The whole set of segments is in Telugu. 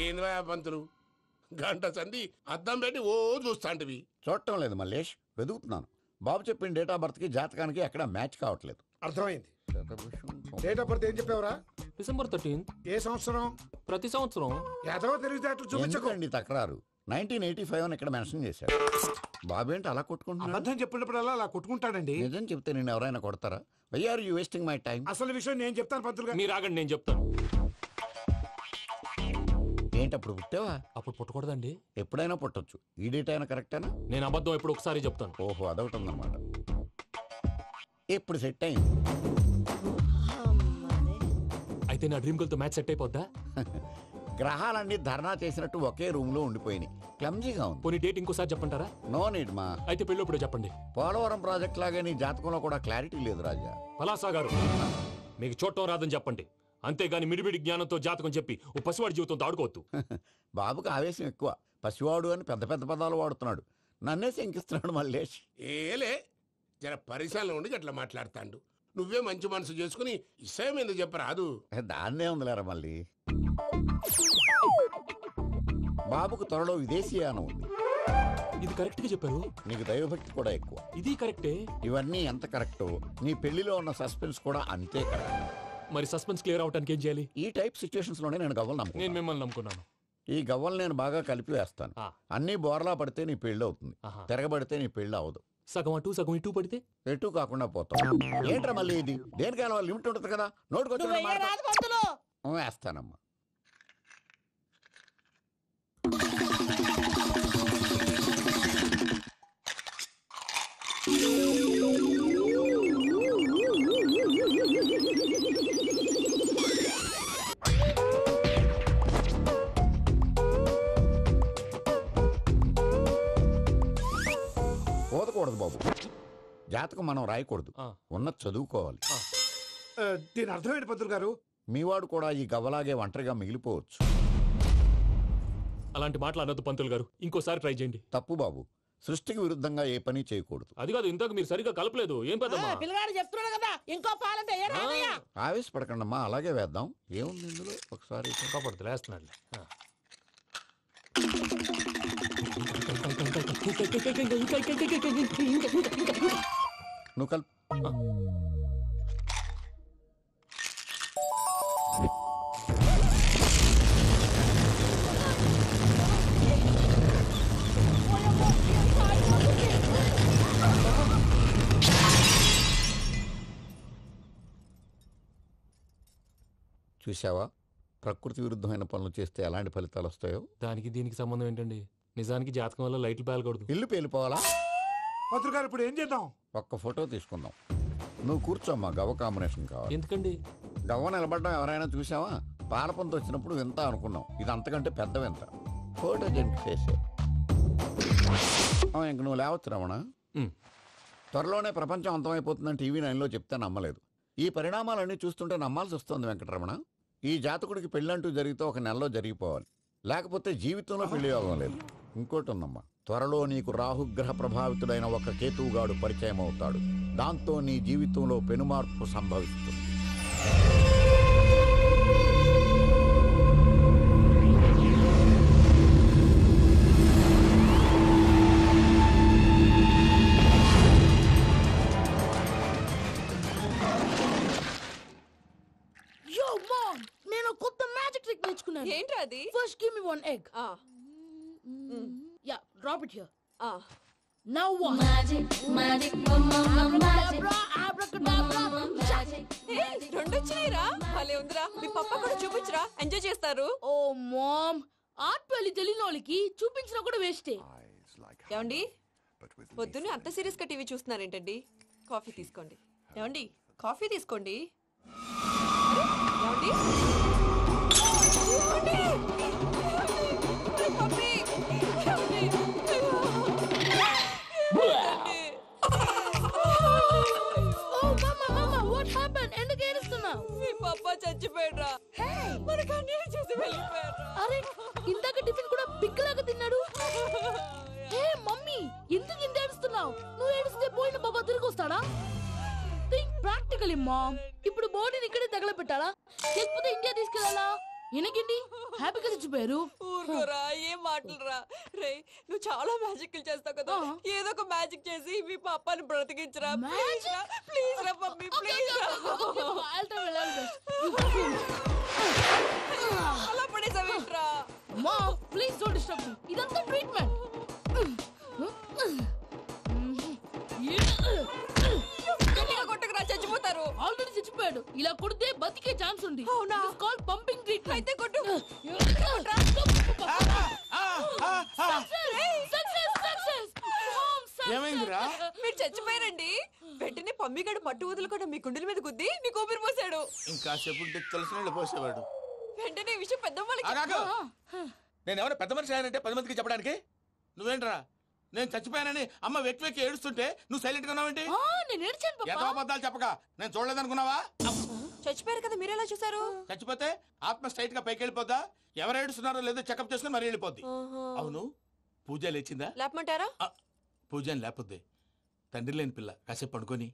ఏంది పంతులు గంట సంధి అద్దం పెట్టి ఓ చూస్తాంటివి. చూడటం లేదు మల్లేష్, వెతుకుతున్నాను. బాబు చెప్పిన డేట్ ఆఫ్ బర్త్ కి జాతకానికి ఎక్కడ మ్యాచ్ కావట్లేదు. అర్థమైంది. డేట్ ఆఫ్ బర్త్ ఏం చెప్పావురా? December 13th. ఏ సంవత్సరం? ప్రతి సంవత్సరం. ఏదో తెలివితేటలు చూపించకండి. ఎందుకండి తక్రారు? 1985 అని ఇక్కడ మెన్షన్ చేశాడు. బాబు ఏంటి అలా కొట్టుకుంటున్నాడు? అబద్ధం చెప్పినప్పుడల్లా అలా కొట్టుకుంటాడండి. నిజం చెప్తే నేను ఎవరైనా కొడతారా? Why are you wasting my time? అసలు విషయం నేను చెప్తాను పంతులు గారు. మీరు ఆగండి, నేను చెప్తాను. ఏంటి అప్పుడు పుట్టావా? అప్పుడు పుట్టకూడదండి. ఎప్పుడైనా పుట్టొచ్చు. ఈ డేట్ అయినా కరెక్టేనా? నేను అబద్ధం ఎప్పుడు ఒకసారి చెప్తాను. ఓహో, అదొకటి ఉందన్నమాట. ఎప్పుడు సెట్ అయింది? అయితే నా డ్రీమ్ గర్ల్ తో మ్యాచ్ సెట్ అయిపోద్దా? గ్రహాలన్నీ ధర్నా చేసినట్టు ఒకే రూమ్ లో ఉండిపోయినాయి. క్లమ్జీగా ఉంది. పోనీ డేట్ ఇంకోసారి చెప్పంటారా? నో నీడ్ మా. అయితే పెళ్ళప్పుడు చెప్పండి. పోలవరం ప్రాజెక్ట్ లాగే నీ జాతకంలో కూడా క్లారిటీ లేదు రాజా. పలాసా గారు, మీకు చూడటం రాదని చెప్పండి. అంతేగాని మిడిమిడి జ్ఞానంతో జాతకం చెప్పి ఓ పసివాడి జీవితంతో ఆడుకోవద్దు. బాబుకి ఆవేశం ఎక్కువ. పసివాడు అని పెద్ద పెద్ద పదాలు వాడుతున్నాడు. నన్నే శంకిస్తున్నాడు మల్లేష్. ఏలే జర పరిశ్రమలో ఉండి అట్లా మాట్లాడతాండు. నువ్వే మంచి మనసు చేసుకుని ఇష్టం ఎందుకు చెప్పరాదు? దాన్నే ఉందిలేరా మళ్ళీ. బాబుకు త్వరలో విదేశీయానం ఉంది. ఇది కరెక్ట్ గా చెప్పారు. నీకు దైవభక్తి కూడా ఎక్కువ. ఇది కరెక్టే. ఇవన్నీ ఎంత కరెక్టో నీ పెళ్లిలో ఉన్న సస్పెన్స్ కూడా అంతే కరెక్ట్. మరి సస్పెన్స్ క్లియర్ అవడానికి ఏం చేయాలి? ఈ టైప్ సిచ్యువేషన్స్ లోనే నేను గవ్వలు నేను నమ్ముకున్నాను. మిమ్మల్ని నమ్ముకున్నాను. ఈ గవ్వలు నేను బాగా కలిపి వేస్తాను. అన్ని బోర్లా పడితే నీ పెళ్లి అవుతుంది. తిరగబడితే నీ పెళ్లి అవదు. సగం అటు సగం ఇటు పడితే ఎటు కాకుండా పోతాం. ఏంట్రా మళ్ళీ ఇది? దేనికైనా లిమిట్ ఉంటుంది కదా. నోటుకొచ్చి వేస్తానమ్మా. పోదకూడదు బాబు. జాతకం మనం రాయకూడదు, ఉన్నది చదువుకోవాలి. దీని అర్థమైంది పంతులు గారు. మీవాడు కూడా ఈ గవ్వలాగే ఒంటరిగా మిగిలిపోవచ్చు. అలాంటి మాటలు అనొద్దు పంతులు గారు. ఇంకోసారి ట్రై చేయండి. తప్పు బాబు. సృష్టికి విరుద్ధంగా ఏ పని చేయకూడదు. అది కాదు, ఇంతకు మీరు సరిగ్గా కలపలేదు. ఏం పెద్దమ్మా? పిల్లగాడు చెప్తున్నాడు కదా, ఇంకో పాలంటే ఆవేశపడకండమ్మా, అలాగే వేద్దాం. ఏముంది ఇందులో? ఒకసారి కాపాడుతు వేస్తున్నాడు. నువ్వు కలుపు. చూసావా, ప్రకృతి విరుద్ధమైన పనులు చేస్తే ఎలాంటి ఫలితాలు వస్తాయో. దానికి దీనికి సంబంధం ఏంటండి? నిజానికి జాతకం వల్ల లైట్లు పేలకూడదు. ఇల్లు పేలిపోవాలా? పంతులు గారు ఇప్పుడు ఏం చేద్దాం? ఒక్క ఫోటో తీసుకుందాం. నువ్వు కూర్చోమ్మా. గవ్వ కాంబినేషన్ కావాలి. ఎందుకండి? గవ్వ నిలబడడం ఎవరైనా చూసావా? పాలపంత వచ్చినప్పుడు వింత అనుకున్నాం. ఇది అంతకంటే పెద్ద వింత. ఫోటో జంక్ చేసే ఇంక నువ్వు లేవచ్చు రమణ. త్వరలోనే ప్రపంచం అంతమైపోతుందని టీవీ 9లో చెప్తే నమ్మలేదు. ఈ పరిణామాలన్నీ చూస్తుంటే నమ్మాల్సి వస్తుంది వెంకటరమణ. ఈ జాతకుడికి పెళ్ళంటూ జరిగితే ఒక నెలలో జరిగిపోవాలి, లేకపోతే జీవితంలో పెళ్లి యోగం లేదు. ఇంకోటి ఉందమ్మా, త్వరలో నీకు రాహుగ్రహ ప్రభావితుడైన ఒక కేతువుగాడు పరిచయం అవుతాడు. దాంతో నీ జీవితంలో పెనుమార్పు సంభవిస్తుంది. ఏంట్రా అది? First give me one egg. Yeah, drop it here. Now what? Magic, magic, abracadabra, abracadabra. రెండు వచ్చినాయిరా. భలే ఉందిరా. మీ పప్ప కూడా చూపించరా, ఎంజాయ్ చేస్తారు. Oh mom, ఆర్ట్ పెళ్లి తెలియని వాళ్ళకి చూపించినా కూడా వేస్టే. ఏమండి, పొద్దున్నే అంత సీరియస్ గా టీవీ చూస్తున్నారేంటండి? కాఫీ తీసుకోండి. ఏమండి, కాఫీ తీసుకోండి. ఏమండి, చచ్చిపోయాడ్రా. మనకు అన్యాయం చేసి వెళ్ళిపోయాడ్రా. అరే, ఇందాక టిఫిన్ కూడా పిక్కలాగా తిన్నాడు. హే మమ్మీ, ఎందుకు ఇంత ఏడుస్తున్నావు? నువ్వు ఏడిస్తే పోయిన బాబా తిరిగి వస్తాడా? Think practically mom. ఇప్పుడు బాడీని ఇక్కడే తగలబెట్టాలా, లేకపోతే ఇండియా తీసుకెళ్ళాలా? ఈయనకేంటి హ్యాపీగా చచ్చిపోయారు. ఊరుకోరా, ఏం మాటలురా. రే, నువ్వు చాలా మ్యాజిక్ చేస్తావు కదా, ఏదో ఒక మ్యాజిక్ చేసి మీ పాపాని బ్రతికించరా. ప్లీజ్ రా మమ్మీ, ప్లీజ్ రా. అలా పడేసావేంట్రా? మా ప్లీజ్ డోంట్ డిస్టర్బ్ మీ. ఇదంతా ట్రీట్మెంట్. గట్టిగా కొట్టకురా, చచ్చిపోతారు. ఆల్రెడీ చచ్చిపోయాడు. ఇలా కొడితే బతికే ఛాన్స్ ఉంది. అవునా? Call pumping treatment. అయితే కొట్టు. ఏమైందిరా? మీరు చచ్చిపోయారండి. వెంటనే పమ్మిగాడు మట్టు వదులుకుండా మీ గుండెల మీద గుద్ది మీకు ఊపిరి పోసాడు. ఇంకా చెప్పు తెలిసిన పోసేవాడు. వెంటనే ఈ విషయం పెద్ద నేను ఎవరైనా పెద్ద మనిషి ఆయనంటే 10 మందికి చెప్పడానికి నువ్వేంట్రా? నేను చచ్చిపోయానని అమ్మ వెక్కి వెక్కి ఏడుస్తుంటే నువ్వు సైలెంట్ గా ఉన్నావేంటి? నేను ఏడ్చాను ఎంత పాపా. అబద్ధాలు చెప్పక నేను చూడలేదనుకున్నావా? చచ్చిపోయారు కదా, మీరెలా చూసారు? చచ్చిపోతే ఆత్మ స్ట్రైట్ గా పైకి వెళ్ళిపోద్దా? ఎవరు ఏడుస్తున్నారో లేదో చెకప్ చేసుకుని మరి వెళ్ళిపోద్ది. అవును, పూజ లేచిందా? లేపమంటారా? పూజ అని లేకపోద్ది. తండ్రి లేని పిల్ల కాసేపు పడుకొని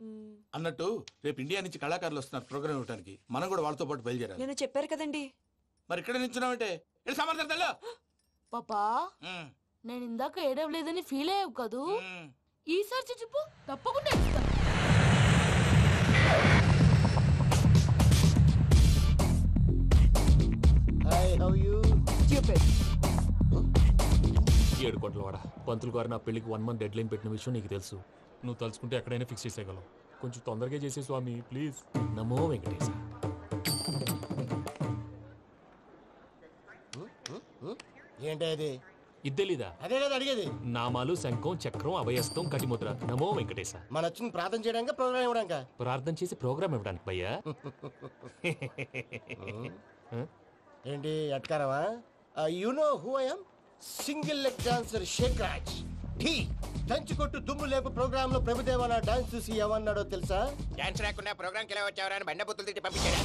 అన్నట్టు రేపు ఇండియా నుంచి కళాకారులు వస్తున్నారు ప్రోగ్రామ్ ఇవ్వడానికి. మనం కూడా వాళ్ళతో పాటు బయలుదేరాలి. నేను చెప్పారు కదండి. మరి ఇక్కడ నిల్చున్నావంటే సమర్థతల్లో పాపా నేను ఇందాక ఏడవలేదని ఫీల్ అయ్యావు కదూ. ఈసారి చచ్చిపో, తప్పకుండా ఏడుస్తా. ఏడు కోట్ల వాడ పంతులు గారు నా పెళ్లికి 1 month డెడ్ లైన్ పెట్టిన విషయం నీకు తెలుసు. నువ్వు తలుచుకుంటే ఎక్కడైనా ఫిక్స్ చేసేయగలవు. కొంచెం తొందరగా చేసే స్వామి ప్లీజ్. నమో వెంకటేశ. ఏంటి అది? ఇద్దెలీదా? అదే కదా అడిగేది. నామాలు శంఖం చక్రం అభయస్తం కటిముద్ర. నమో వెంకటేశ. మన వచ్చింది ప్రార్థన చేయడానికి, ప్రోగ్రామ్ ఇవ్వడానికి. ప్రార్థన చేసి ప్రోగ్రామ్ ఇవ్వడానికి భయ్యా. ఏంటి అట్కారమా? You know who I am? Single leg dancer Shaik Raj. Dhee దంచి కొట్టు దుమ్ము లేపు ప్రోగ్రామ్ లో ప్రభుదేవ నా డాన్స్ చూసి ఏమన్నాడో తెలుసా? డాన్స్ రాకుండా ప్రోగ్రామ్ కి ఎలా వచ్చావరా అని బండ బుద్ధులు తిట్టి పంపించాడా?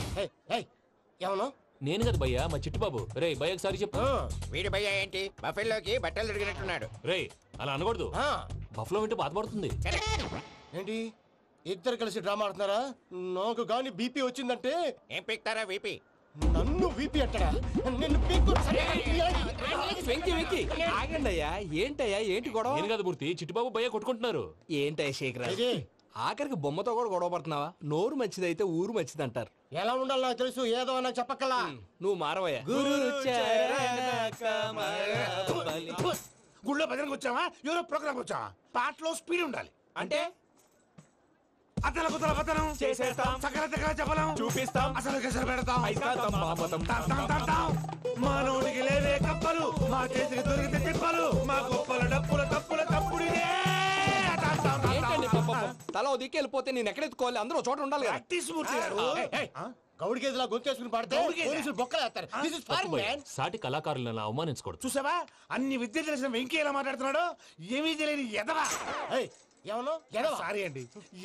ఏమను? నేను కదా భయ్యా, మా చిట్టుబాబు. రే భయ్య ఒకసారి చెప్పు. వీడి భయ్య ఏంటి బఫెల్లోకి బట్టలు తిరిగినట్టున్నాడు. రే అలా అనకూడదు. బఫ్లో వింటే బాధపడుతుంది. ఏంటి ఇద్దరు కలిసి డ్రామా ఆడుతున్నారా? నాకు గాని బీపీ వచ్చిందంటే ఏం పీక్తారా వీపీ? నన్ను వీపీ అంటారా? నిన్ను పీక్కు. వెంకీ వెంకీ ఆగండి అయ్యా. ఏంటయ్యా, ఏంటి గొడవ? నేను కదా మూర్తి, చిట్టుబాబు భయ్య కొట్టుకుంటున్నారు. ఏంటయ్యా శేఖర్, ఇది ఆఖరికి బొమ్మతో కూడా గొడవ పడుతున్నావా? నోరు మంచిదైతే ఊరు మంచిది అంటారు. ఎలా ఉండాలో నాకు తెలుసు, ఏదో నాకు చెప్పక్కలా. నువ్వు మారవయ్యా. గుళ్ళో భజనకు వచ్చావా? ఎవరో ప్రోగ్రామ్ వచ్చావా? పాటలో స్పీడ్ ఉండాలి. అంటే అతల కుతల పతనం చేసేస్తాం, సకల దగ్గర చెప్పలేం, చూపిస్తాం, అసలు గసలు పెడతాం. అయితాం, బాపతం. తాం తాం తాం తాం. మానవుడికి లేవే కప్పలు, మా చేతికి దొరికితే తిప్పలు, మా గొప్పల డప్పుల తప్పుల తప్పుడిదే. తాం తాం తాం ఏంటండి తాం. పాపం? తల ఓ దిక్కు వెళ్ళిపోతే నేను ఎక్కడెత్తుకోవాలి? అందరూ ఒక చోట ఉండాలి కదా. ప్రాక్టీస్ మూర్తి గారు. గౌడి గేదెలా గొంతేసుకుని పాడితే పోలీసులు బొక్కలేస్తారు. This is foreign, man. సాటి కళాకారులను అవమానించకూడదు. చూసావా అన్ని విద్య తెలిసిన వెంకీ ఎలా మాట్లాడుతున్నాడు? ఏమీ తెలియని ఎదవా. ఏమను? ఎదవా? సారీ అండి,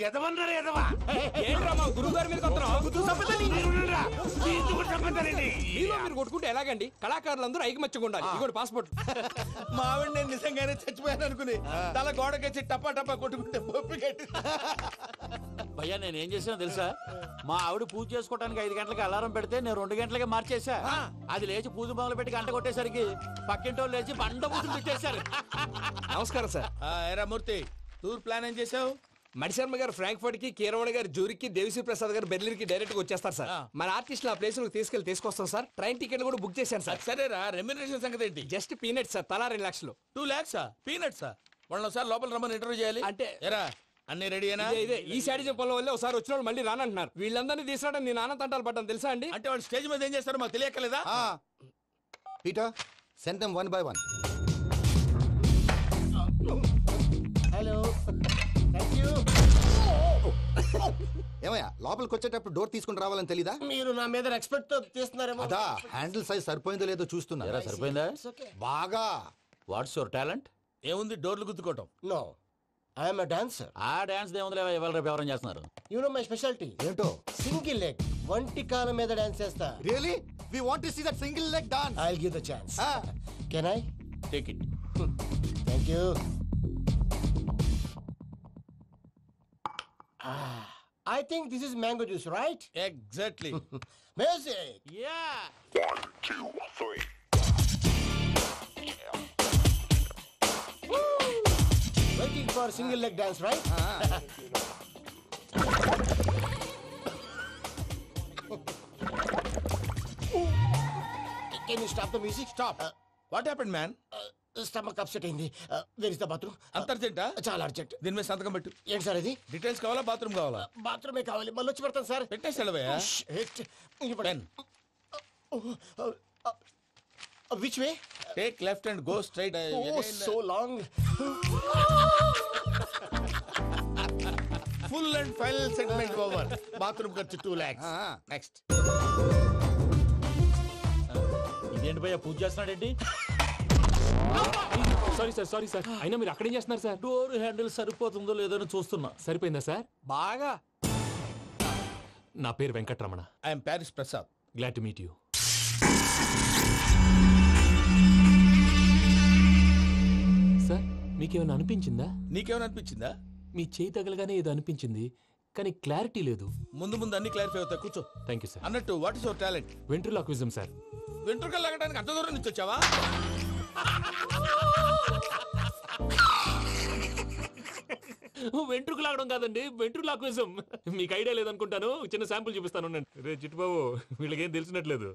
ఎదవన్నారు ఎదవా. ఏంట్రా మా గురువు గారి మీద మీలో మీరు కొట్టుకుంటే ఎలాగండి? కళాకారులందరూ ఐకమత్యంగా ఉండాలి. ఇదిగోండి పాస్పోర్ట్. మా ఆవిడ నేను నిజంగానే చచ్చిపోయాను అనుకుని తల గోడకొచ్చి టపా టపా కొట్టుకుంటే పొప్పి కట్టి. భయ్యా నేనేం చేసానో తెలుసా? మా ఆవిడ పూజ చేసుకోవడానికి 5 గంటలకి అలారం పెడితే నేను 2 గంటలకి మార్చేసా. అది లేచి పూజ మొదలు పెట్టి గంట కొట్టేసరికి పక్కింటోళ్ళు లేచి బండ పూజలు పెట్టేశారు. నమస్కారం సార్. ఎరా మూర్తి, టూర్ ప్లాన్ ఏం చేసావు? మణిశర్మ గారు ఫ్రాంక్ఫర్ట్ కి, కీరవాణి గారు జూరిక్ కి, దేవిశ్రీ ప్రసాద్ గారు బెర్లిన్ కి డైరెక్ట్ గా వచ్చేస్తారు సార్. మన ఆర్టిస్ట్ ఆ ప్లేస్ తీసుకొస్తాం సార్. ట్రైన్ టికెట్ కూడా బుక్ చేశాను సార్. సరేరా, రెమ్యూనరేషన్ సంగతి ఏంటి? జస్ట్ పీనట్ సార్, తలా 2 లక్షలు. 2 lakhs పీనట్సా? వాళ్ళని ఒకసారి లోపల రమ్మని ఇంటర్వ్యూ చేయాలి. అంటే ఎరా అన్ని రెడీ అయినా? ఇదే ఈ శాడిజం పనుల వల్లే ఒకసారి వచ్చిన వాళ్ళు మళ్ళీ రానంటున్నారు. వీళ్ళందరినీ తీసుకురావడం నేను నాన్న తంటాలు పడ్డాను తెలుసా అండి? అంటే వాళ్ళు స్టేజ్ మీద ఏం చేస్తారో మాకు తెలియక్కలేదా? Peter, send them one by one. Hello, thank you. ఏమయ్యా లోపలికి వచ్చేటప్పుడు డోర్ తీసుకుని రావాలని తెలీదా? మీరు నా మీద ఎక్స్పెక్ట్ తో తీస్తున్నారేమో. అదా హ్యాండిల్ సైజ్ సరిపోయిందో లేదో చూస్తున్నా. సరిపోయిందా? బాగా. What's your talent? ఏముంది డోర్లు గుద్దుకోవటం. No, I'm a dancer. ఆ డాన్స్ దేవుందిలే, ఇవాళ రేపు ఎవరైనా చేస్తున్నారు. You know my speciality. ఏంటో? సింగిల్ లెగ్, వంటి కాలం మీద డాన్స్ చేస్తా. Really? We want to see that single leg dance. I'll give the chance. Can I? Take it. Thank you. I think this is mango juice, right? Exactly. Music. Yeah. Waiting for single leg dance, right? Can you stop the music? Stop. What happened man? Stomach upset అయింది. Where is the bathroom? అంత అర్జెంటా? చాలా అర్జెంట్. దీని మీద సంతకం పెట్టు. ఏంటి సార్ ఇది? డీటెయిల్స్ కావాలా బాత్రూమ్ కావాలా? బాత్రూమే కావాలి. మళ్ళీ వచ్చి పెడతాను సార్. పెట్టేసి వెళ్ళవయ్యా. Pen. Which way? Take left and go straight. Oh, so long. Full and final segment over. Bathroom ఖర్చు 2 lakhs. Next. ఇదేంటి భయ్యా పూజ చేస్తున్నాడేంటి? సారీ సార్ అయినా మీరు అక్కడేం చేస్తున్నారు సార్? డోర్ హ్యాండిల్ సరిపోతుందో లేదో అని చూస్తున్నా. సరిపోయిందా సార్? బాగా. నా పేరు Venkataramana. I am Paris Prasad. Glad to meet you. Sir మీకేమైనా అనిపించిందా? నీకేమైనా అనిపించిందా? మీ చేయి తగలగానే ఏదో అనిపించింది కానీ క్లారిటీ లేదు. ముందు అన్ని క్లారిఫై అవుతాయి. కూర్చో. Thank you sir. అన్నట్టు what is your talent? Ventriloquism sir. వెంట్రుకలు లాగడానికి అంత దూరం నుంచి వచ్చావా? వెంట్రుకు లాగడం కాదండి, వెంట్రులాక్విజం. మీకు ఐడియా లేదనుకుంటాను. చిన్న శాంపుల్ చూపిస్తాను. రే చిట్టుబాబు, వీళ్ళకేం తెలిసినట్లేదు.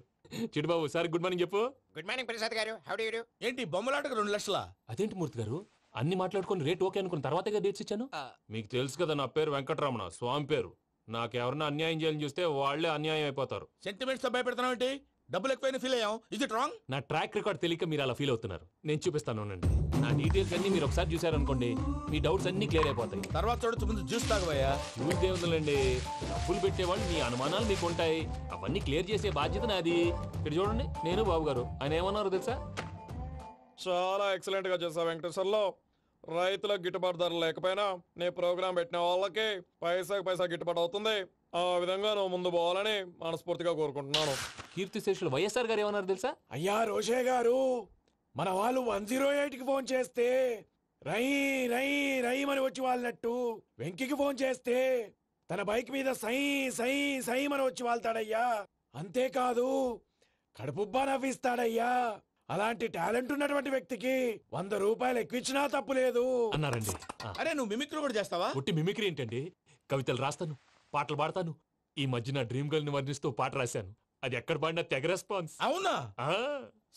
చిట్టుబాబు సార్ గుడ్ మార్నింగ్ చెప్పు. గుడ్ మార్నింగ్ ప్రసాద్ గారు. How do you do? ఏంటి బొమ్మలాటకు 2 లక్షలా? అదేంటి మూర్తి గారు, అన్ని మాట్లాడుకొని రేట్ ఓకే అనుకున్న తర్వాతగా డేట్స్ ఇచ్చాను. మీకు తెలుసు కదా నా పేరు వెంకటరమణ, స్వామి పేరు. నాకెవరన్నా అన్యాయం చేయాలని చూస్తే వాళ్లే అన్యాయం అయిపోతారు. సెంటిమెంట్స్ తో భయపెడతావు ఏంటి? డబ్బులు ఎక్కువైనా ఫీల్ అయ్యాం. Is it wrong? నా ట్రాక్ రికార్డ్ తెలియక మీరు అలా ఫీల్ అవుతున్నారు. నేను చూపిస్తాను ఉండండి. నా డీటెయిల్స్ అన్ని మీరు ఒకసారి చూసారనుకోండి, మీ డౌట్స్ అన్ని క్లియర్ అయిపోతాయి. తర్వాత చూడొచ్చు, ముందు జ్యూస్ తాగబోయా. చూస్తే ఉందండి, డబ్బులు పెట్టేవాళ్ళు మీ అనుమానాలు మీకు ఉంటాయి. అవన్నీ క్లియర్ చేసే బాధ్యత నాది. ఇక్కడ చూడండి, నేను బాబు గారు. ఆయన ఏమన్నారో తెలుసా? చాలా ఎక్సలెంట్ గా చేసావు వెంకటేశ్వర్లో. రైతులకు గిట్టుబాటు ధరలు లేకపోయినా నీ ప్రోగ్రాం పెట్టిన వాళ్ళకి పైసాకి పైసా గిట్టుబాటు అవుతుంది. ఆ విధంగా నువ్వు ముందు పోవాలని మనస్ఫూర్తిగా కోరుకుంటున్నాను. కీర్తి శేషులు వైఎస్ఆర్ గారు ఏమన్నారు తెలుసా? అయ్యా రోషే గారు, మన వాళ్ళు 108కి ఫోన్ చేస్తే రై రై రైమని వచ్చి వాళ్ళనట్టు, వెంకికి ఫోన్ చేస్తే తన బైక్ మీద సై సై సైమని వచ్చి వాళ్తాడయ్యా. అంతేకాదు కడుపుబ్బా నవ్విస్తాడయ్యా. అలాంటి టాలెంట్ ఉన్నటువంటి వ్యక్తికి 100 రూపాయలు ఎక్కువిచ్చినా తప్పు లేదు అన్నారండి. అరే నువ్వు మిమిక్రీ కూడా చేస్తావా? పుట్టి మిమిక్రీ ఏంటండి? కవితలు రాస్తాను, పాటలు పాడతాను. ఈ మధ్య నా డ్రీమ్ గర్ల్ ని వర్ణిస్తూ పాట రాశాను. అది ఎక్కడ పాడినా తెగ రెస్పాన్స్. అవునా?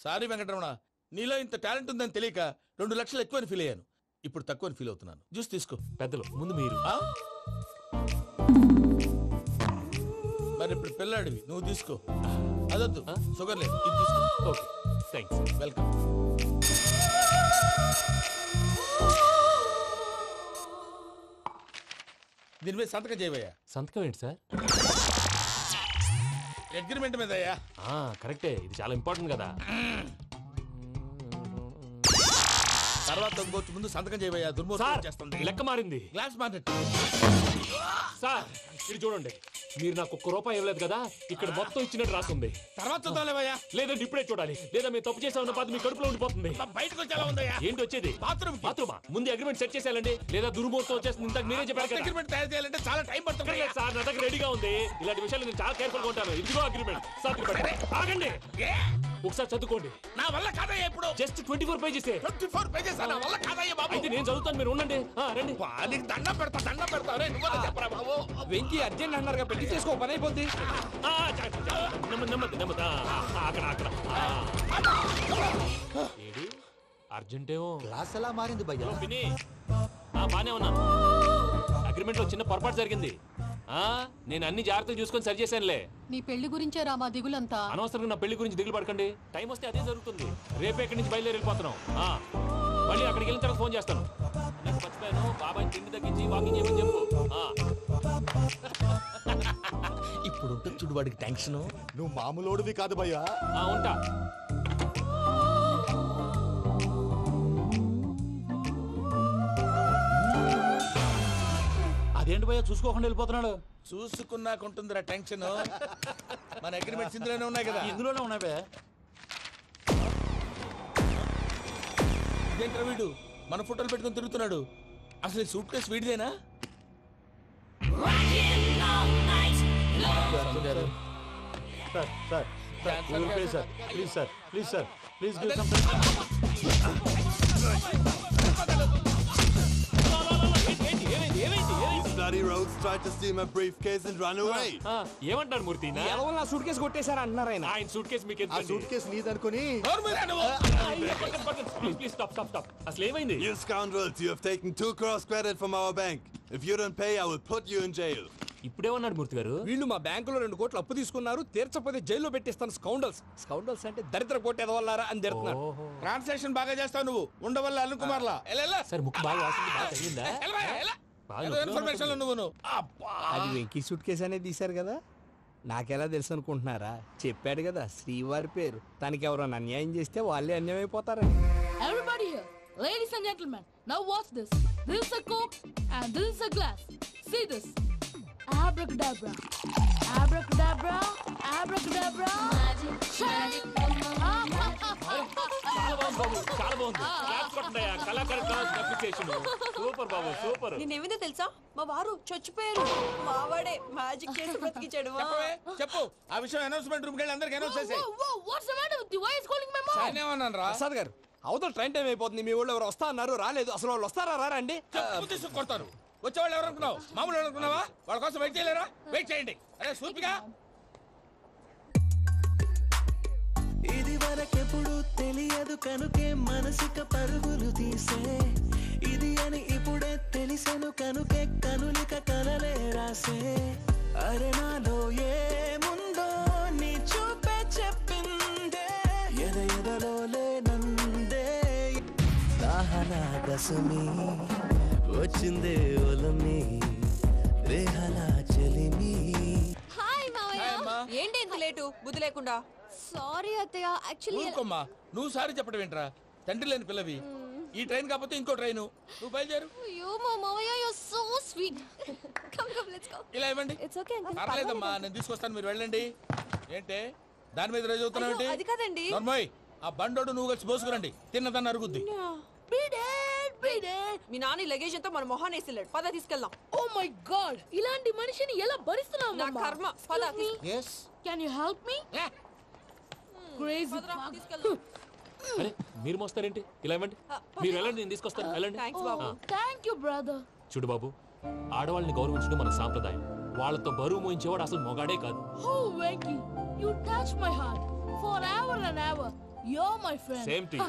సారీ వెంకటరమణ, నీలో ఇంత టాలెంట్ ఉందని తెలియక 2 లక్షలు ఎక్కువని ఫీల్ అయ్యాను. ఇప్పుడు తక్కువని ఫీల్ అవుతున్నాను. జ్యూస్ తీసుకో. పెద్దలు ముందు మీరు. మరి ఇప్పుడు పిల్లాడివి, నువ్వు తీసుకో. అదొద్దు, షుగర్ లేదు, ఇది తీసుకో. Okay thanks. వెల్కమ్. దీని మీద సంతకం చేయవయ్యా. సంతకం ఏంటి సార్? అగ్రిమెంట్ మీద అయ్యా. కరెక్టే, ఇది చాలా ఇంపార్టెంట్ కదా. తర్వాత ఇంకొచ్చి ముందు సంతకం చేయవయ్యా. దుర్మోహం చేస్తుంది. లెక్క మారింది. గ్లాస్ మారినట్టు. సార్ ఇది చూడండి, మీరు నాకు 1 రూపాయి ఇవ్వలేదు కదా, ఇక్కడ మొత్తం ఇచ్చినట్టు రాస్తుంది. తర్వాత చూద్దాంలేవయ్యా. లేదంటే ఇప్పుడే చూడాలి, లేదా మీరు తప్పు చేసామన్న బాధ మీ కడుపులో ఉండిపోతుంది. బయటకు వచ్చేలా ఉందయ్యా. ఏంటి వచ్చేది? బాత్రూమా? ముందు అగ్రిమెంట్ సెట్ చేసేయాలండి, లేదా దుర్మూర్తం వచ్చేస్తుంది. ఇంతకు మీరే చెప్పారు కదా. అగ్రిమెంట్ తయారు చేయాలంటే చాలా టైం పడుతుంది సార్. నా దగ్గర రెడీగా ఉంది. ఇలాంటి విషయాలు నేను చాలా కేర్ఫుల్ గా ఉంటాను. ఇదిగో అగ్రిమెంట్. ఆగండి, ఒకసారి చదువుకోండి. నా వల్ల కాదయ్యా. ఇప్పుడు జస్ట్ 24 పేజెస్. 24 పేజెస్ నా వల్ల కాదయ్యా బాబు. అయితే నేను చదువుతాను, మీరు ఉండండి. రండి. నీకు దండం పెడతా. నువ్వు చెప్పరా బాబు. వెంకీ అర్జెంట్ అన్నారు, పెట్టి చేసుకో, పని అయిపోద్ది. నెమ్మది. అక్కడ ఏడి అర్జెంటేమో. క్లాస్ ఎలా మారింది భయ్యా? బానే ఉన్నాను. అగ్రిమెంట్ లో చిన్న పొరపాటు జరిగింది. నేను అన్ని జాగ్రత్తలు చూసుకొని సరి చేశానులే. నీ పెళ్లి గురించే రా మా దిగులంతా. అనవసరంగా నా పెళ్లి గురించి దిగులు పడకండి. టైం వస్తే అదే జరుగుతుంది. రేపే ఇక్కడి నుంచి బయలుదేరి వెళ్ళిపోతున్నాం. మళ్ళీ అక్కడికి వెళ్ళిన తర్వాత ఫోన్ చేస్తాను. నాకు మర్చిపోయాను, బాబాయ్ తిండి తగ్గించి వాకింగ్ చేయమని చెప్పు. ఇప్పుడు ఉంటుంది చూడు వాడికి టెన్షన్. నువ్వు మామూలోడివి కాదు భయ్యా. ఉంటా. అదేంటి భయ్యా చూసుకోకుండా వెళ్ళిపోతున్నాడు? చూసుకున్నాకుంటుందిరా టెన్షన్. మన అగ్రిమెంట్స్ ఇందులోనే ఉన్నాయి కదా. ఇందులోనే ఉన్నాయి భయ్యా. ఇదేంట్రా వీడు మన ఫోటోలు పెట్టుకొని తిరుగుతున్నాడు? అసలు సూట్ కేసు వీడిదేనా? Bloody rogues tried to steal my briefcase and run away. ఏమంటారు మూర్తి ఎలా నా సూట్ కేసు కొట్టేశారా అన్నారు ఆయన. ఆయన సూట్ కేసు మీకు ఆ సూట్ కేసు నీదనుకుని ప్లీజ్ స్టాప్ స్టాప్ స్టాప్ అసలు ఏమైంది? You scoundrels, you have taken 2 crores credit from our bank. If you don't pay, I will put you in jail. ఇప్పుడేమన్నాడు మూర్తి గారు? వీళ్ళు మా బ్యాంకులో 2 కోట్లు అప్పు తీసుకున్నారు, తీర్చకపోతే జైల్లో పెట్టిస్తాను. స్కౌండల్స్ స్కౌండల్స్ అంటే దరిద్ర కొట్టేదవల్లారా అని తిడుతున్నారు. ట్రాన్సాక్షన్ బాగా చేస్తావు నువ్వు, ఉండవల్ల అల్లు కుమార్లా. సార్ ముక్కు బాగా వాసింది, బాగా తగిలిందా? ఇన్ఫర్మేషన్ నువ్వు అది వెంకీ సూట్ కేసు అనేది తీశారు కదా, నాకెలా తెలుసు అనుకుంటున్నారా? చెప్పాడు కదా శ్రీవారి పేరు. తనకి ఎవరైనా అన్యాయం చేస్తే వాళ్ళే అన్యాయం అయిపోతారని. Everybody here, ladies and gentlemen, now watch this. This is a coke and this is a glass. See this. Abracadabra. Abracadabra. Abracadabra. Magic. చాలా బాగుంది బాబు, చాలా బాగుంది. క్లాప్స్ కొట్టండి, కళాకారు క్లాస్ అప్రిసియేషన్. సూపర్ బాబు, సూపర్. నేనేమిందో తెలుసా, మా వారు చచ్చిపోయారు, మావాడే మ్యాజిక్ చేసి బ్రతికించాడు. చెప్పు ఆ విషయం. అనౌన్స్మెంట్ రూమ్ కెళ్ళి అందరికి అనౌన్స్ చేసేయ్. What's the matter with you? Why is calling my mom? నేనేమన్నాను రా? ప్రసాద్ గారు, అవతల ట్రైన్ టైం అయిపోతుంది. మీ వాళ్ళు ఎవరు వస్తా అన్నారు, రాలేదు. అసలు వాళ్ళు వస్తారా రారా అండి? తీసుకు కొడతారు. వచ్చేవాళ్ళు ఎవరు అనుకున్నావు? మామూలు ఎవరు అనుకున్నావా? వాళ్ళ కోసం వెయిట్ చేయలేరా? వెయిట్ చేయండి. అరే సూపిగా. ఇది వరకెప్పుడు తెలియదు కనుకే మనసుక పరుగులు తీసే, ఇది అని ఇప్పుడే తెలిసెను కనుకే కనులిక కలలే రాసే. అరే నాలో ఏముందో నీ చూపే చెప్పిందే, ఎదలో లేనందే. దాహనా దశమి వచ్చిందే ఒలమి, రేహలా చెలిమి. హాయ్ మావయ్య. ఏంటి ఇంత లేటు? బుద్ధి లేకుండా. సారీ అత్తయ్య, యాక్చువల్లీ ఊరుకోమ్మా, నువ్వు సారీ చెప్పడం ఏంట్రా? తండ్రి లేని పిల్లవి. ఈ ట్రైన్ కాకపోతే ఇంకో ట్రైన్. నువ్వు బయలుదేరు. అయ్యో మా మావయ్య, you are so sweet. Come come let's go. ఇలా ఇవ్వండి. It's okay uncle. పర్లేదమ్మా, నేను తీసుకొస్తాను, మీరు వెళ్ళండి. ఏంటే దాని మీద రోజు అవుతున్నావు ఏంటి? అది కాదండి. నర్మోయ్, ఆ బండోడు నువ్వు కలిసి పోసుకురండి. తిన్నదాన్ని అరుగుద్ది. మీ నాని లగేజ్ అంతా మన మొహాన్ వేసిల్లాడు. పద తీసుకెళ్దాం. Oh my God! ఇలాంటి మనిషిని ఎలా భరిస్తున్నావు? నా కర్మ. పద. Yes. Can you help me? Crazy. తీసుకెళ్దాం. అరే మీరు మోస్తారేంటి? ఇలా ఇవ్వండి, మీరు వెళ్ళండి, నేను తీసుకొస్తాను. వెళ్ళండి. Thank you, brother. చూడు బాబు, ఆడవాళ్ళని గౌరవించడం మన సాంప్రదాయం. వాళ్ళతో బరువు మోయించేవాడు అసలు మొగాడే కాదు. Oh, Venky, you touch my heart forever and ever. You're my friend. Same to you.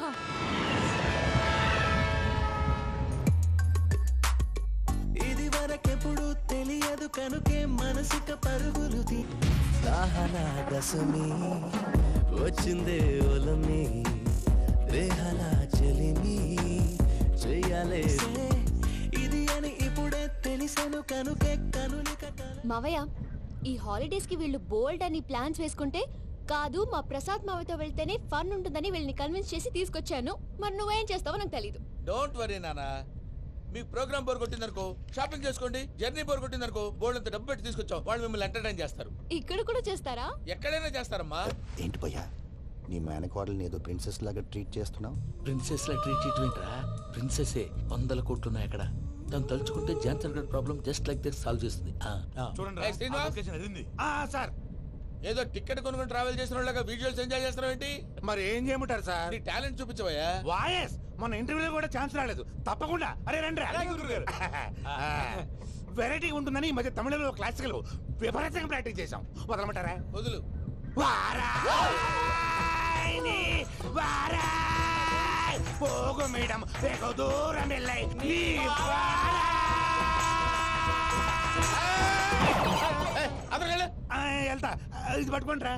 ఇది వరకెప్పుడు తెలియదు కనుకే మనసుక పరుగులు తీ. దాహనా దశమి వచ్చిందే ఒలమి, రేహలా చెలిమి చెయ్యాలే. ఇది అని ఇప్పుడే తెలిసెను కనుకే కనులిక. మావయ్య, ఈ హాలిడేస్ కి వీళ్ళు బోల్డ్ అని ప్లాన్స్ వేసుకుంటే, కాదు మా ప్రసాద్ మావయ్యతో వెళ్తేనే ఫన్ ఉంటుందని వీళ్ళని కన్విన్స్ చేసి తీసుకొచ్చాను. మరి నువ్వేం చేస్తావో నాకు తెలీదు. డోంట్ వరీ నానా, మీకు ప్రోగ్రామ్ బోర్ కొట్టిందనుకో షాపింగ్ చేసుకోండి. జర్నీ బోర్ కొట్టిందనుకో బోర్డు అంత డబ్బు పెట్టి తీసుకొచ్చాం, వాళ్ళు మిమ్మల్ని ఎంటర్టైన్ చేస్తారు. ఇక్కడ కూడా చేస్తారా? ఎక్కడైనా చేస్తారమ్మా. ఏంటి భయ్యా, నీ మేనకోడల్ని ఏదో ప్రిన్సెస్ లాగా ట్రీట్ చేస్తున్నావు? ప్రిన్సెస్ లా ట్రీట్ చేయటమేంట్రా? ప్రిన్సెస్ 100 కోట్లు ఉన్నాయి అక్కడ. దాన్ని తలుచుకుంటే జాన్సన్ గడ్ problem just like this solve చేస్తుంది. సార్, ఏదో టికెట్ కొనుక్కొని ట్రావెల్ చేసిన వాళ్ళగా విజువల్స్ ఎంజాయ్ చేస్తున్నావు ఏంటి? మరి ఏం చేయమంటారు సార్? నీ టాలెంట్ చూపించవయ్యా. వాయస్ మన ఇంటర్వ్యూలో కూడా ఛాన్స్ రాలేదు. తప్పకుండా అరే రండి. వెరైటీ ఉంటుందని ఈ మధ్య తమిళంలో క్లాసికల్ విపరీతంగా ప్రాక్టీస్ చేశాం. వదలమంటారా? వదులు. పోగు మేడం వెగు దూరం వెళ్ళై వెళ్తా. ఇది పట్టుకుంటారా?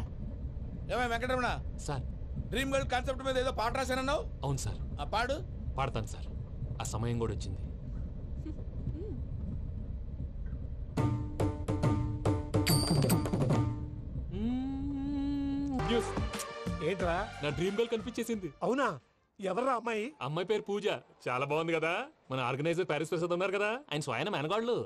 ఏమై Venkataramana sir, dream girl concept మీద ఏదో పాట రాశానన్నావు? అవును సార్. ఆ పాడు. పాడతాను సార్, ఆ సమయం కూడా వచ్చింది. ఏంట్రా? నా డ్రీమ్ గర్ల్ కనిపించేసింది. అవునా? ఎవరా అమ్మాయి? అమ్మాయి పేరు పూజ. చాలా బాగుంది కదా. మన ఆర్గనైజర్ ప్యారిస్ ప్రసాద్ ఉన్నారు కదా, ఆయన స్వయం మెనగాళ్ళు.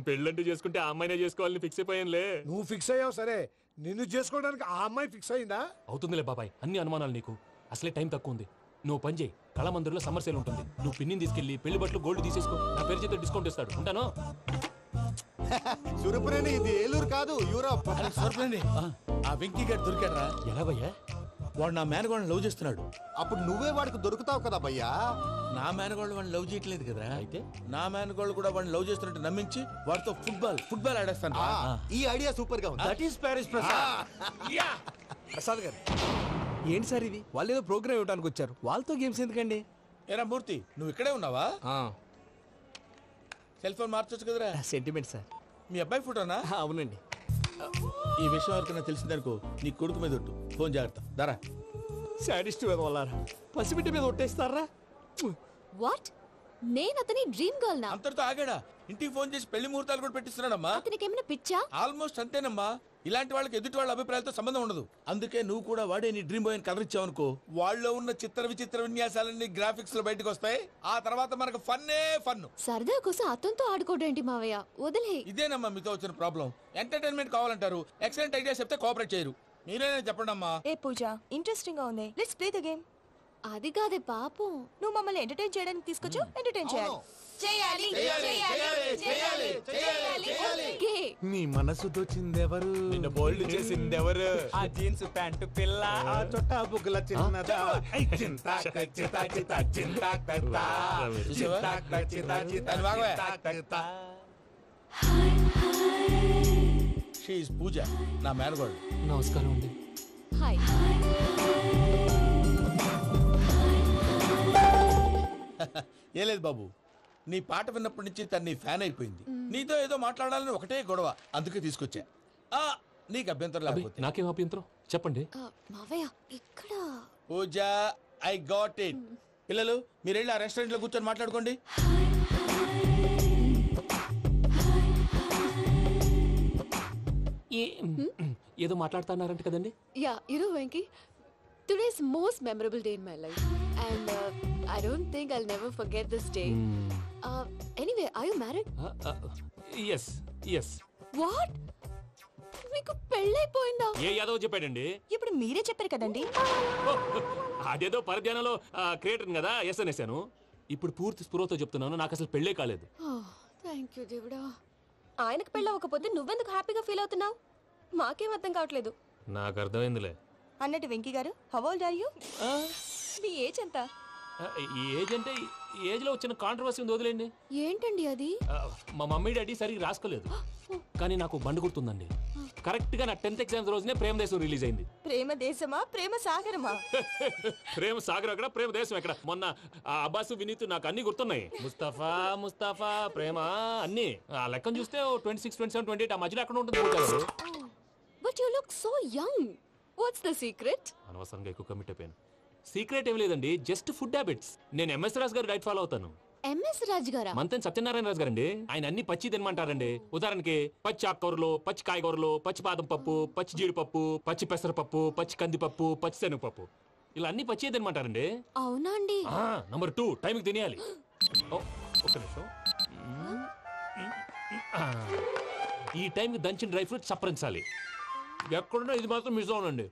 పెళ్ళంటూ చేసుకుంటే ఆ అమ్మాయినే చేసుకోవాలని ఫిక్స్ అయిపోయానులే. నువ్వు ఫిక్స్ అయ్యావు సరే, నిన్ను చేసుకోవడానికి ఆ అమ్మాయి ఫిక్స్ అయిందా? అవుతుందిలే బాబాయ్, అన్ని అనుమానాలు నీకు. అసలే టైం తక్కువ ఉంది. నువ్వు పని చేయి, కళామందిర్లో సమ్మర్ సేల్ ఉంటుంది. నువ్వు పిన్నిని తీసుకెళ్లి పెళ్లి బట్టలు గోల్డ్ తీసేసుకో. నా పేరు చేత డిస్కౌంట్ ఇస్తాడు. ఉంటాను. సురపురేణి ఇది ఏలూరు కాదు యూరోప్. సురపురేణి ఆ వెంకీ గారు దొరికాడరా? ఎలా భయ్యా? వాడు నా మేనగోళ్ళని లవ్ చేస్తున్నాడు. అప్పుడు నువ్వే వాడికి దొరుకుతావు కదా భయ్యా. నా మేనగోళ్ళు వాడిని లవ్ చేయట్లేదు కదరా. అయితే నా మేనగోళ్ళు కూడా వాడిని లవ్ చేస్తున్నట్టు నమ్మించి వాడితో ఫుట్బాల్ ఆడేస్తాను. ఈ ఐడియా సూపర్ గా ఉంది. That is Paris Prasad. Prasad గారు ఏంటి సార్ ఇది? వాళ్ళు ఏదో ప్రోగ్రామ్ ఇవ్వడానికి వచ్చారు, వాళ్ళతో గేమ్స్ ఎందుకండి? ఏరా మూర్తి, నువ్వు ఇక్కడే ఉన్నావా? సెల్ ఫోన్ మార్చొచ్చు కదరా. Sentiment sir. మీ అబ్బాయి ఫోటోనా? అవునండి. ఈ విషయం ఎవరికైనా తెలిసిందనుకో నీ కొడుకు మీద ఒట్టు. ఫోన్ జాగ్రత్త. దారా. సాడిస్ట్ మీద వాళ్ళారా? పసిబిడ్డ మీద ఒట్టేస్తారా? వాట్? నేను అతని డ్రీమ్ గర్ల్ నా? అంతటితో ఆగాడా? ఇంటికి ఫోన్ చేసి పెళ్లి ముహూర్తాలు కూడా పెట్టిస్తున్నాడమ్మా. అతనికి ఏమైనా పిచ్చా? ఆల్మోస్ట్ అంతేనమ్మా. ఇలాంటి వాళ్ళకి ఎదుటి వాళ్ళ అభిప్రాయాలతో సంబంధం ఉండదు. అందుకే నువ్వు కూడా వాడే నీ డ్రీమ్ బాయ్ కవర్ ఇచ్చావనుకో, వాళ్ళలో ఉన్న చిత్ర విచిత్ర విన్యాసాలన్నీ గ్రాఫిక్స్ లో బయటకు వస్తాయి. ఆ తర్వాత మనకు ఫన్నే ఫన్. సరదా కోసం అతనితో ఆడుకోవడేంటి మావయ్య? వదిలే. ఇదేనమ్మా మీతో వచ్చిన ప్రాబ్లం. ఎంటర్టైన్మెంట్ కావాలంటారు, ఎక్సలెంట్ ఐడియా చెప్తే కోఆపరేట్ చేయరు. మీరేనా చెప్పండి అమ్మా. ఏ పూజ, ఇంట్రెస్టింగ్ గా ఉంది. Let's play the game. అది కాదే పాపం. నువ్వు మమ్మల్ని ఎంటర్టైన్ చేయడానికి తీసుకొచ్చు, ఎంటర్టైన్ చేయాలి. నీ మనసు దోచిందెవరు? నిన్న బోల్డ్ చేసిందెవరు? ఆ జీన్స్ ప్యాంటు పిల్ల, ఆ చొట్టా బుగ్గల చిన్నదా. షీఈ్ పూజ, నా మేనగోడు. నమస్కారం అండి. హాయ్. ఏ లేదు బాబు, నీ పాట విన్నప్పటి నుంచి తను నీ ఫ్యాన్ అయిపోయింది. నీతో ఏదో మాట్లాడాలని ఒకటే గొడవ, అందుకే తీసుకొచ్చా. నీకు అభ్యంతరం లేకపోతే. నాకేం అభ్యంతరం చెప్పండి. మావయ్య ఇక్కడ. పూజ, ఐ గాట్ ఇట్. పిల్లలు మీరు వెళ్ళి ఆ రెస్టారెంట్ లో కూర్చొని మాట్లాడుకోండి. ఏదో మాట్లాడుతున్నారంట కదండి. Yeah, you know Venky, today's most memorable day in my life, and I don't think I'll never forget this day. Anyway, are you married? yes. What? మీకు పెళ్ళైపోయిందా? ఏ యాదవ్ చెప్పాడండి? ఇప్పుడు మీరే చెప్పారు కదండి. అదేదో పరధ్యానంలో క్రియేటర్ కదా ఎస్ అనేసాను. ఇప్పుడు పూర్తి స్పృహతో చెప్తున్నాను, నాకు అసలు పెళ్ళే కాలేదు. థ్యాంక్ యూ దేవుడా. ఆయనకు పెళ్ళవకపోతే నువ్వెందుకు హ్యాపీగా ఫీల్ అవుతున్నావు? మాకేం అర్థం కావట్లేదు. నాకు అర్థమైందిలే. అన్నట్టు వెంకీ గారు, హౌ ఓల్డ్ ఆర్ యు? మీ ఏజ్ ఎంత? ఈ ఏజ్ అంటే ఏజ్ లో వచ్చిన కాంట్రవర్సీ ఉంది, వదిలేండి. ఏంటండి అది? మా మమ్మీ డాడీ సరిగ్గా రాసుకోలేదు, కానీ నాకు బండి గుర్తుందండి. కరెక్ట్ గా నా 10th ఎగ్జామ్స్ రోజునే ప్రేమ దేశం రిలీజ్ అయింది. ప్రేమ దేశమా, ప్రేమ సాగరమా? ప్రేమ సాగర్ అక్కడ, ప్రేమ దేశం ఎక్కడ? మొన్న అబ్బాసు వినీత్ నాకు అన్ని గుర్తున్నాయి. ముస్తఫా ప్రేమ అన్ని ఆ లెక్కను చూస్తే 26, 27, 28 ఆ మధ్యలో అక్కడ ఉంటుంది. But you look so young. What's the secret? అనవసరంగా ఎక్కువ కమిట్ అయిపోయాను. సీక్రెట్ ఏం లేదండి, జస్ట్ ఫుడ్ హ్యాబిట్స్. నేను ఎంఎస్ రాజు గారు డైట్ ఫాలో అవుతాను. ఎంఎస్ రాజు గారా? మంతెన్ సత్యనారాయణ రాజు గారండి. ఆయన అన్ని పచ్చి తినమంటారండి. ఉదాహరణకి పచ్చి ఆకుకూరలు, పచ్చి కాయగూరలు, పచ్చి బాదం పప్పు, పచ్చి జీడిపప్పు, పచ్చి పెసరపప్పు, పచ్చి కందిపప్పు, పచ్చి శనగపప్పు, ఇలా అన్ని పచ్చి తినమంటారండి. అవునా అండి? నంబర్ 2, టైంకి తినేయాలి. ఒక్క నిమిషం. ఈ టైంకి దంచిన డ్రై ఫ్రూట్స్ సప్పరించాలి. ఎక్కడున్నా ఇది మాత్రం మిస్ అవునండి.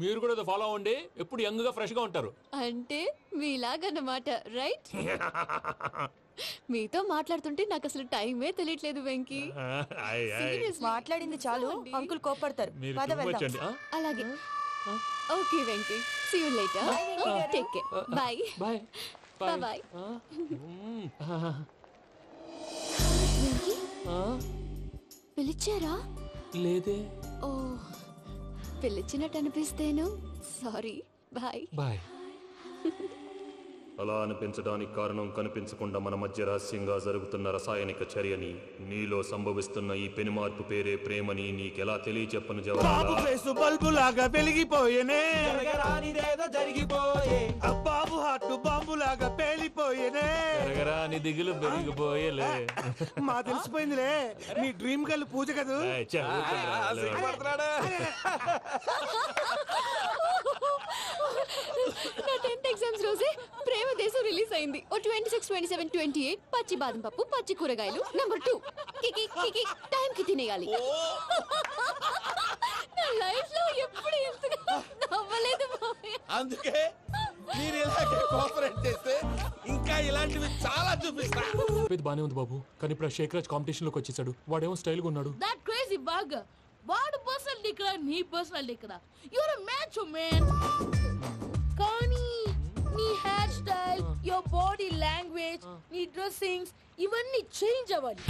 మీరు కూడా ఫాలో అవ్వండి, ఎప్పుడు యంగ్ గా ఫ్రెష్ గా ఉంటారు. అంటే మీలాగన్నమాట, రైట్? మీతో మాట్లాడుతుంటే నాకు అసలు టైమే తెలియట్లేదు వెంకీ. మాట్లాడింది చాలు, అంకుల్ కోపడతారు. అలాగే. Okay Venky, see you later. Take care. Bye bye bye. Venky, పిలిచారా? లేదే. ఓ, పిలిచినట్టు అనిపిస్తేను సారీ. Bye bye. అలా అనిపించడానికి కారణం కనిపించకుండా మన మధ్య రహస్యంగా జరుగుతున్న రసాయనిక చర్యని, నీలో సంభవిస్తున్న ఈ పెనుమార్పు పేరే ప్రేమని నీకెలా తెలియచెప్పను బాబు ఫేసు బల్బు లాగా వెలిగిపోయేనే, జరిగిపోయే. బాబు హార్ట్ బాంబు లాగా పేలిపోయేనే. జరగరాని దిగులు పెరిగిపోయేలే. మా తెలిసిపోయిందిలే, నీ డ్రీమ్ గర్ల్ పూజ కదా. నా 10th ఎగ్జామ్స్ రోజే ప్రేమ దేశం రిలీజ్ అయింది. ఓ 26, 27, 28 పచ్చి బాదం పప్పు, పచ్చి కూరగాయలు. నంబర్ 2, కికి టైం కి తినేయాలి. నా లైఫ్ లో ఎప్పుడు ఇంతగా నవ్వలేదు. అందుకే మీరు ఇలాగే కోఆపరేట్ చేస్తే ఇంకా ఇలాంటివి చాలా చూపిస్తా. చెప్పేది బానే ఉంది బాబు, కానీ ఇప్పుడు శేఖర్ రాజ్ కాంపిటీషన్ లోకి వచ్చేసాడు. వాడేమో స్టైల్ గా ఉన్నాడు. That crazy bugger. వాడు పర్సనల్ ఇక్కడ, నీ పర్సనల్ ఇక్కడ. You're a macho man. కానీ నీ hair style, your body language, నీ డ్రెస్సింగ్స్ ఇవన్నీ చేంజ్ అవ్వాలి.